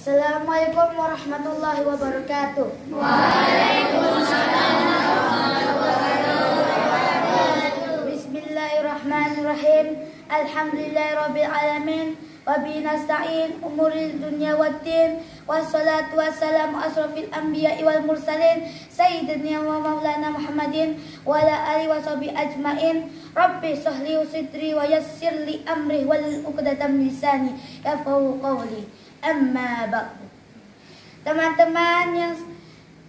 Assalamualaikum warahmatullahi wabarakatuh. Waalaikumsalam warahmatullahi wabarakatuh. Bismillahirrahmanirrahim. Alhamdulillahirabbil alamin. Wabihi nasta'in umuril dunya waddin. Wassalatu wassalamu asrofil anbiya'i wal mursalin sayyidina wa maulana Muhammadin wa ala alihi washabihi ajmain. Rabbi shrahli sadri wa yassir li amri wal 'uqdatam min lisani yafqahu qawli. Amma ba'du.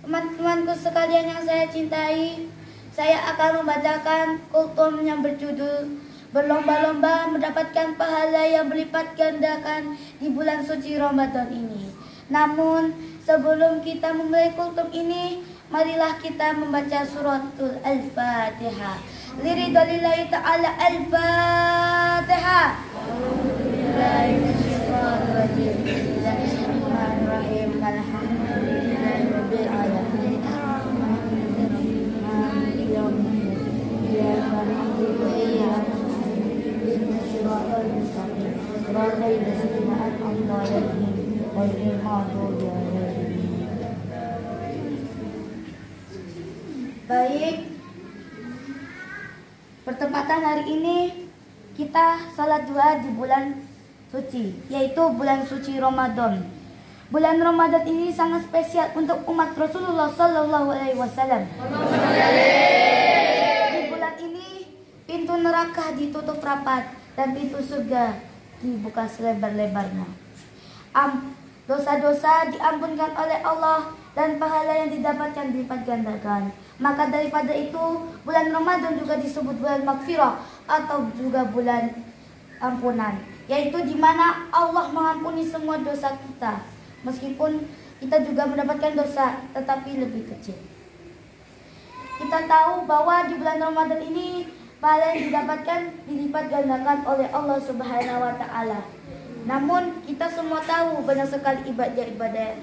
Teman-temanku sekalian yang saya cintai, saya akan membacakan kultum yang berjudul Berlomba-lomba mendapatkan pahala yang berlipat gandakan di bulan suci Ramadan ini. Namun, sebelum kita memulai kultum ini, marilah kita membaca suratul Al-Fatihah. Liridolillahi ta'ala Al-Fatihah. Bismillahirrahmanirrahim. Alhamdulillahirabbil alamin. Baik, pertempatan hari ini kita salat duha di bulan suci, yaitu bulan suci Ramadan. Bulan Ramadan ini sangat spesial untuk umat Rasulullah Sallallahu Alaihi Wasallam. Di bulan ini pintu neraka ditutup rapat dan pintu surga dibuka selebar-lebarnya. Dosa-dosa diampunkan oleh Allah dan pahala yang didapatkan dilipat gandakan. Maka daripada itu, bulan Ramadan juga disebut bulan maghfirah atau juga bulan ampunan, yaitu di mana Allah mengampuni semua dosa kita. Meskipun kita juga mendapatkan dosa, tetapi lebih kecil. Kita tahu bahwa di bulan Ramadan ini pahala yang didapatkan dilipat gandakan oleh Allah Subhanahu wa taala. Namun kita semua tahu banyak sekali ibadah-ibadah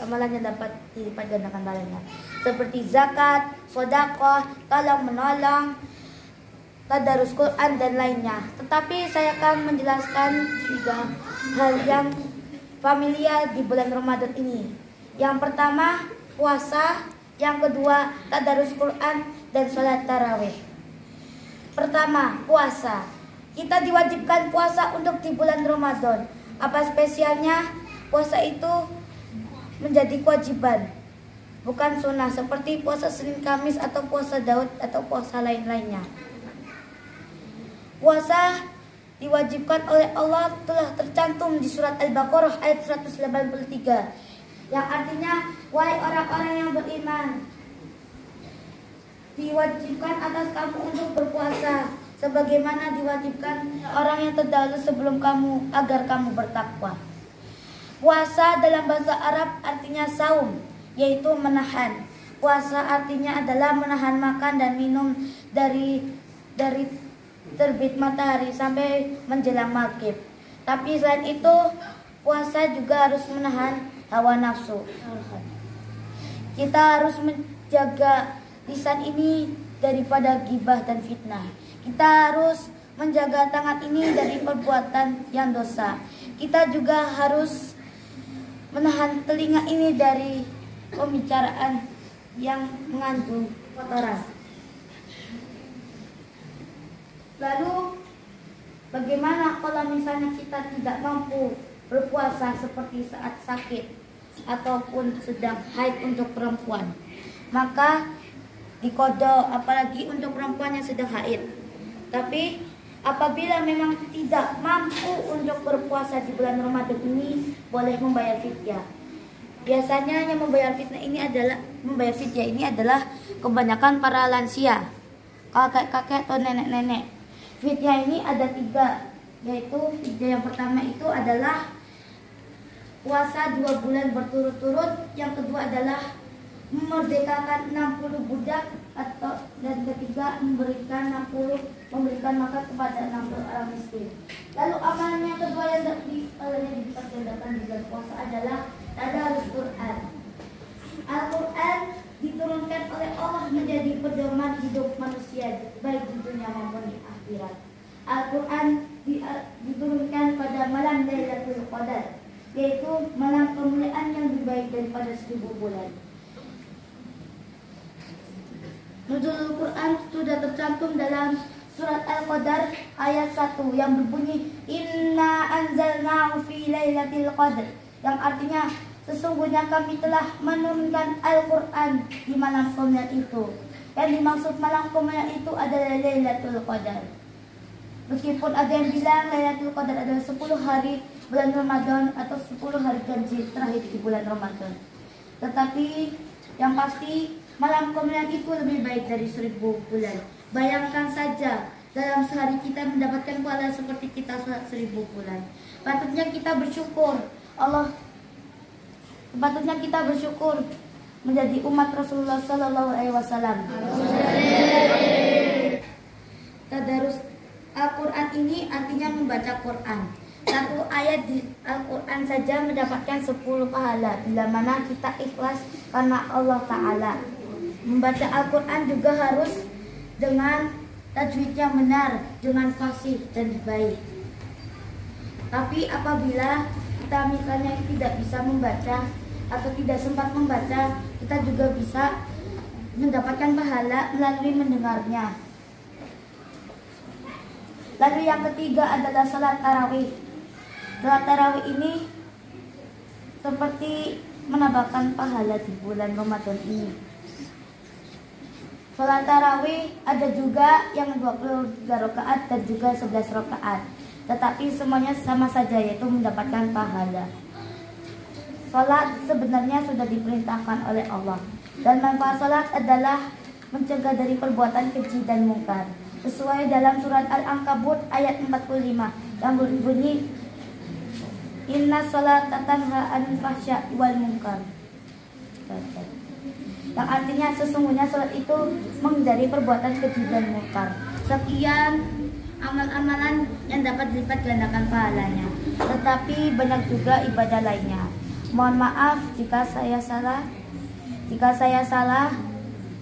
amalannya dapat dilipat gandakan pahalanya, seperti zakat, sedekah, tolong menolong, tadarus Quran dan lainnya. Tetapi saya akan menjelaskan tiga hal yang familiar di bulan Ramadan ini. Yang pertama, puasa. Yang kedua, tadarus Quran dan sholat tarawih. Pertama, puasa. Kita diwajibkan puasa untuk di bulan Ramadan. Apa spesialnya? Puasa itu menjadi kewajiban, bukan sunnah seperti puasa Senin Kamis atau puasa Daud atau puasa lain-lainnya. Puasa diwajibkan oleh Allah telah tercantum di surat Al-Baqarah ayat 183, yang artinya, wahai orang-orang yang beriman, diwajibkan atas kamu untuk berpuasa sebagaimana diwajibkan orang yang terdahulu sebelum kamu agar kamu bertakwa. Puasa dalam bahasa Arab artinya saum, yaitu menahan. Puasa artinya adalah menahan makan dan minum dari terbit matahari sampai menjelang maghrib. Tapi selain itu, puasa juga harus menahan hawa nafsu. Kita harus menjaga lisan ini daripada ghibah dan fitnah. Kita harus menjaga tangan ini dari perbuatan yang dosa. Kita juga harus menahan telinga ini dari pembicaraan yang mengandung kotoran. Lalu, bagaimana kalau misalnya kita tidak mampu berpuasa seperti saat sakit ataupun sedang haid untuk perempuan? Maka diqadha, apalagi untuk perempuan yang sedang haid. Tapi apabila memang tidak mampu untuk berpuasa di bulan Ramadan ini, boleh membayar fidyah. Biasanya yang membayar fidyah ini adalah kebanyakan para lansia, kakek-kakek atau nenek-nenek. Fidyah ini ada 3, yaitu fidyah yang pertama itu adalah puasa 2 bulan berturut-turut. Yang kedua adalah memerdekakan 60 budak, dan ketiga memberikan makan kepada 60 orang miskin. Lalu amalan yang kedua yang diperkenalkan di bulan puasa adalah tadarus Quran. Al-Quran diturunkan oleh Allah menjadi pedoman hidup manusia baik di dunia maupun di akhirat. Al-Quran diturunkan pada malam Lailatul Qadar. yaitu malam kemuliaan yang lebih baik daripada 1000 bulan. Nuzulul Quran sudah tercantum dalam surat Al-Qadar ayat 1 yang berbunyi Inna anzalnahu fi lailatul qadr, yang artinya sesungguhnya kami telah menurunkan Al-Quran di malam kemuliaan itu. Yang dimaksud malam kemuliaan itu adalah Lailatul Qadar. Meskipun ada yang bilang Lailatul Qadar adalah 10 hari bulan Ramadan atau 10 hari ganjil terakhir di bulan Ramadan. Tetapi yang pasti malam kemuliaan itu lebih baik dari 1000 bulan. Bayangkan saja dalam sehari kita mendapatkan pahala seperti kita sholat 1000 bulan. Patutnya kita bersyukur menjadi umat Rasulullah Sallallahu Alaihi Wasallam. Tadarus Al-Quran ini artinya membaca Quran. Satu ayat di Al-Quran saja mendapatkan 10 pahala bila mana kita ikhlas karena Allah Ta'ala. Membaca Al-Quran juga harus dengan tajwid yang benar, dengan fasih dan baik. Tapi apabila kita misalnya tidak bisa membaca atau tidak sempat membaca, kita juga bisa mendapatkan pahala melalui mendengarnya. Lalu yang ketiga adalah salat tarawih. Salat tarawih ini seperti menambahkan pahala di bulan Ramadan ini. Salat tarawih ada juga yang 23 rakaat dan juga 11 rakaat. Tetapi semuanya sama saja, yaitu mendapatkan pahala. Salat sebenarnya sudah diperintahkan oleh Allah, dan manfaat salat adalah mencegah dari perbuatan keji dan mungkar. Sesuai dalam surat Al-Ankabut ayat 45 yang berbunyi Inna salata tanha 'anil fahsya'i wal munkar. Yang artinya sesungguhnya salat itu menghindari perbuatan keji dan mungkar. Sekian amal-amalan yang dapat dilipat gandakan pahalanya. Tetapi banyak juga ibadah lainnya. Mohon maaf jika saya salah. Jika saya salah,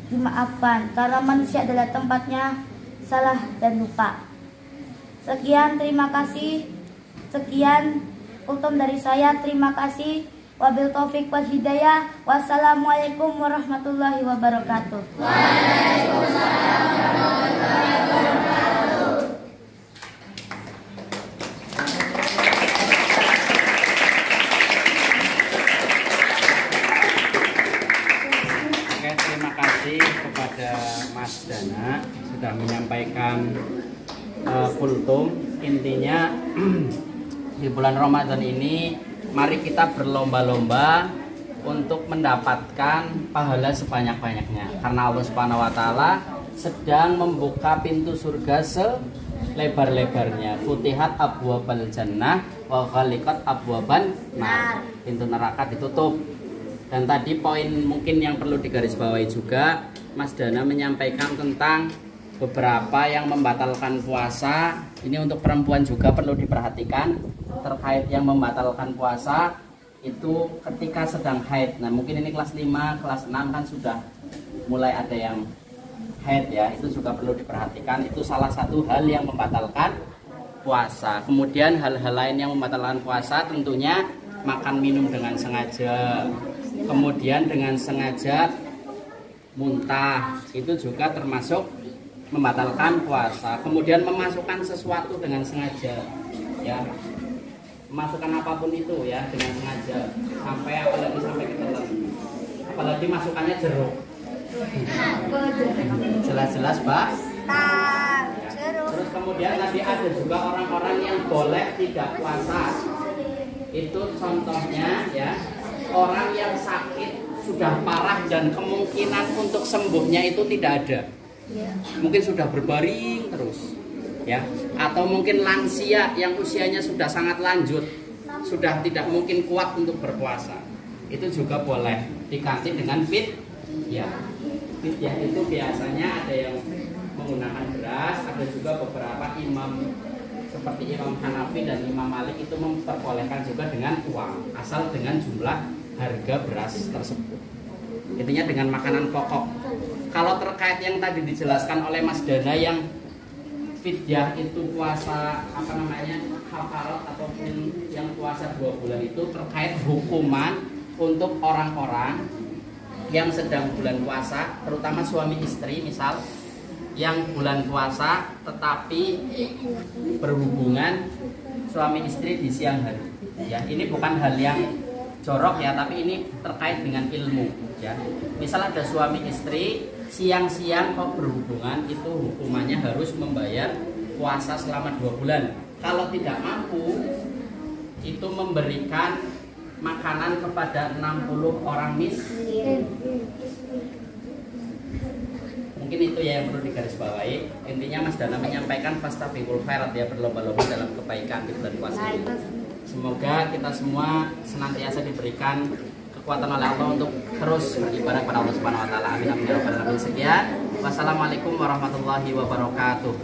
dimaafkan, karena manusia adalah tempatnya salah dan lupa. Sekian, terima kasih. Sekian ultum dari saya. Terima kasih. Wabil taufik wal hidayah. Wassalamualaikum warahmatullahi wabarakatuh. Waalaikumsalam warahmatullahi wabarakatuh. Terima kasih kepada Mas Dana sudah menyampaikan kultum. Intinya di bulan Ramadan ini mari kita berlomba-lomba untuk mendapatkan pahala sebanyak-banyaknya, karena Allah Subhanahu wa taala sedang membuka pintu surga selebar-lebarnya. Futihat abwabal jannah wa ghaliqat abwaban nar. Pintu neraka ditutup. Dan tadi poin mungkin yang perlu digarisbawahi juga, Mas Dana menyampaikan tentang beberapa yang membatalkan puasa. Ini untuk perempuan juga perlu diperhatikan terkait yang membatalkan puasa itu ketika sedang haid. Nah mungkin ini kelas 5, kelas 6 kan sudah mulai ada yang haid ya. Itu juga perlu diperhatikan. Itu salah satu hal yang membatalkan puasa. Kemudian hal-hal lain yang membatalkan puasa tentunya makan minum dengan sengaja. Kemudian dengan sengaja muntah, itu juga termasuk membatalkan puasa. Kemudian memasukkan sesuatu dengan sengaja, ya, memasukkan apapun itu ya dengan sengaja, apalagi sampai ketelan, apalagi masukannya jeruk, jelas-jelas Pak. Terus kemudian tadi ada juga orang-orang yang boleh tidak puasa. Itu contohnya ya, orang yang sakit sudah parah dan kemungkinan untuk sembuhnya itu tidak ada. Mungkin sudah berbaring terus ya, atau mungkin lansia yang usianya sudah sangat lanjut, sudah tidak mungkin kuat untuk berpuasa. Itu juga boleh diganti dengan fit ya. Fit ya itu biasanya ada yang menggunakan beras, ada juga beberapa imam seperti Imam Hanafi dan Imam Malik itu memperbolehkan juga dengan uang, asal dengan jumlah harga beras tersebut. Intinya dengan makanan pokok. Kalau terkait yang tadi dijelaskan oleh Mas Dana yang fidyah itu puasa apa namanya kafarat ataupun yang puasa 2 bulan itu terkait hukuman untuk orang-orang yang sedang bulan puasa, terutama suami istri misal yang bulan puasa tetapi berhubungan suami istri di siang hari. Ya, ini bukan hal yang jorok ya, tapi ini terkait dengan ilmu ya. Misal ada suami istri siang-siang kok berhubungan, itu hukumannya harus membayar puasa selama 2 bulan. Kalau tidak mampu, itu memberikan makanan kepada 60 orang miskin. Mungkin itu ya yang perlu digarisbawahi. Intinya Mas Dana menyampaikan fastabiqul khairat ya, berlomba-lomba dalam kebaikan di bulan puasa ini. Semoga kita semua senantiasa diberikan kekuatan oleh Allah untuk terus beribadah kepada Allah Subhanahu wa taala. Amin amin ya rabbal alamin. Sekian. Wassalamualaikum warahmatullahi wabarakatuh.